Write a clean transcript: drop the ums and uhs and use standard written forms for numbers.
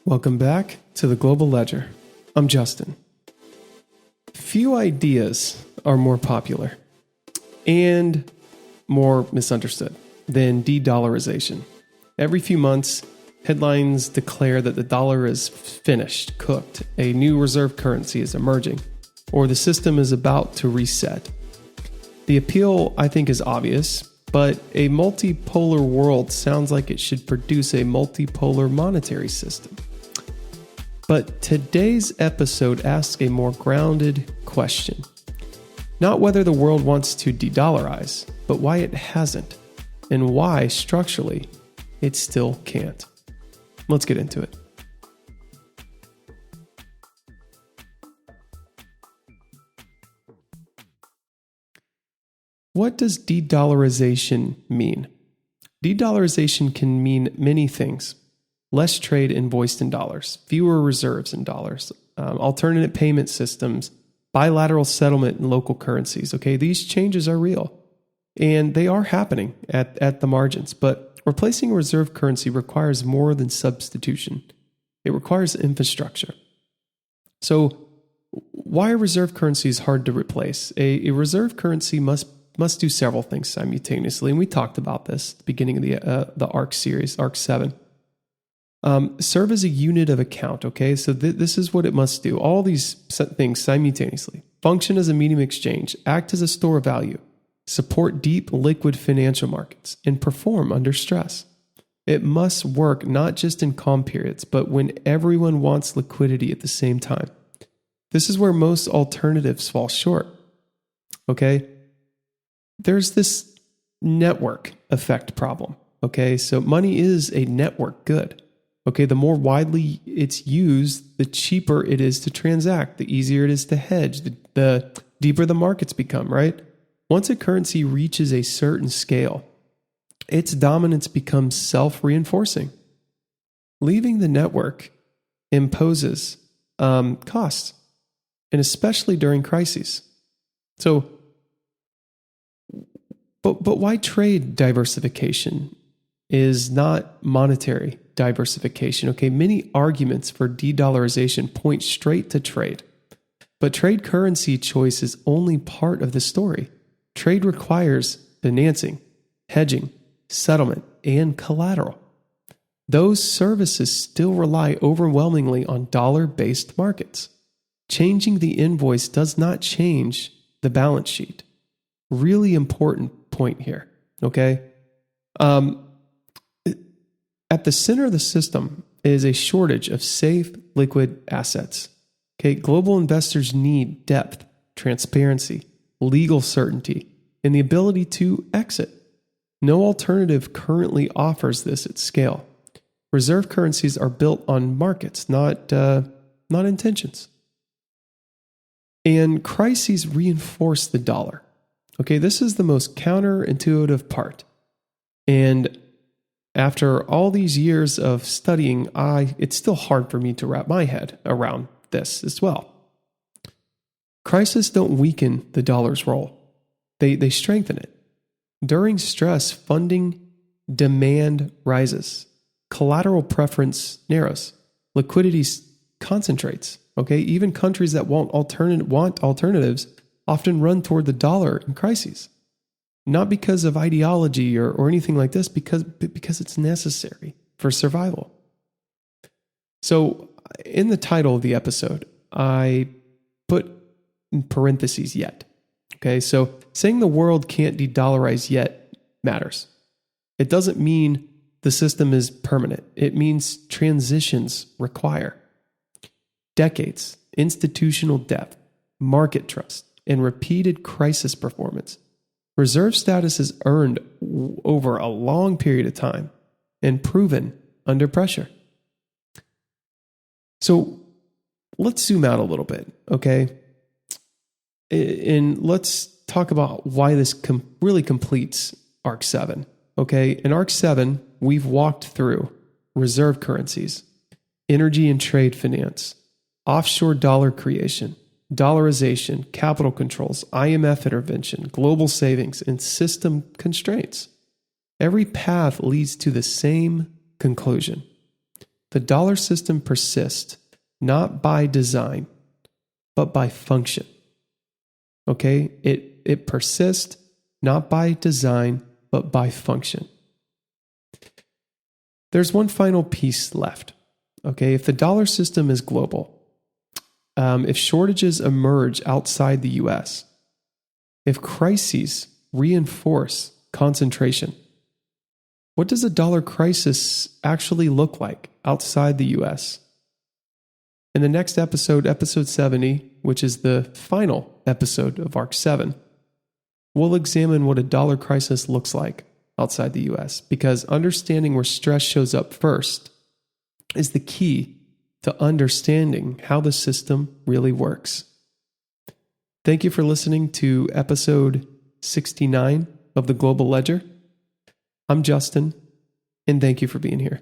Welcome back to the Global Ledger. I'm Justin. Few ideas are more popular and more misunderstood than de-dollarization. Every few months, headlines declare that the dollar is finished, cooked, a new reserve currency is emerging, or the system is about to reset. The appeal, I think, is obvious, but a multipolar world sounds like it should produce a multipolar monetary system. But today's episode asks a more grounded question. Not whether the world wants to de-dollarize, but why it hasn't, and why, structurally, it still can't. Let's get into it. What does de-dollarization mean? De-dollarization can mean many things. Less trade invoiced in dollars, fewer reserves in dollars, alternate payment systems, bilateral settlement in local currencies. Okay, these changes are real, and they are happening at the margins. But replacing a reserve currency requires more than substitution. It requires infrastructure. So, why are reserve currencies hard to replace? A reserve currency must do several things simultaneously, and we talked about this at the beginning of the ARC series, ARC VII. Serve as a unit of account, okay? So this is what it must do. All these things simultaneously. Function as a medium exchange, act as a store of value, support deep liquid financial markets, and perform under stress. It must work not just in calm periods, but when everyone wants liquidity at the same time. This is where most alternatives fall short, okay? There's this network effect problem, okay? So money is a network good. Okay, the more widely it's used, the cheaper it is to transact, the easier it is to hedge, the deeper the markets become, right? Once a currency reaches a certain scale, its dominance becomes self-reinforcing. Leaving the network imposes costs, and especially during crises. So, but why trade diversification is not monetary diversification? Okay, many arguments for de-dollarization point straight to trade. But trade currency choice is only part of the story. Trade requires financing, hedging, settlement, and collateral. Those services still rely overwhelmingly on dollar-based markets. Changing the invoice does not change the balance sheet. Really important point here, okay? At the center of the system is a shortage of safe, liquid assets. Okay, global investors need depth, transparency, legal certainty, and the ability to exit. No alternative currently offers this at scale. Reserve currencies are built on markets, not intentions. And crises reinforce the dollar. Okay, this is the most counterintuitive part. And after all these years of studying, it's still hard for me to wrap my head around this as well. Crises don't weaken the dollar's role. They strengthen it. During stress, funding demand rises. Collateral preference narrows. Liquidity concentrates. Okay, even countries that want alternatives often run toward the dollar in crises. Not because of ideology or anything like this, because it's necessary for survival. So in the title of the episode, I put in parentheses yet. Okay, so saying the world can't de-dollarize yet matters. It doesn't mean the system is permanent. It means transitions require decades, institutional depth, market trust, and repeated crisis performance. Reserve status is earned over a long period of time and proven under pressure. So let's zoom out a little bit, okay? And let's talk about why this really completes ARC VII, okay? In ARC VII, we've walked through reserve currencies, energy and trade finance, offshore dollar creation, dollarization, capital controls, IMF intervention, global savings, and system constraints. Every path leads to the same conclusion. The dollar system persists not by design, but by function. Okay? It persists not by design, but by function. There's one final piece left. Okay? If the dollar system is global, if shortages emerge outside the US, if crises reinforce concentration, what does a dollar crisis actually look like outside the US? In the next episode, episode 70, which is the final episode of ARC VII, we'll examine what a dollar crisis looks like outside the US, because understanding where stress shows up first is the key to understanding how the system really works. Thank you for listening to episode 69 of the Global Ledger. I'm Justin, and thank you for being here.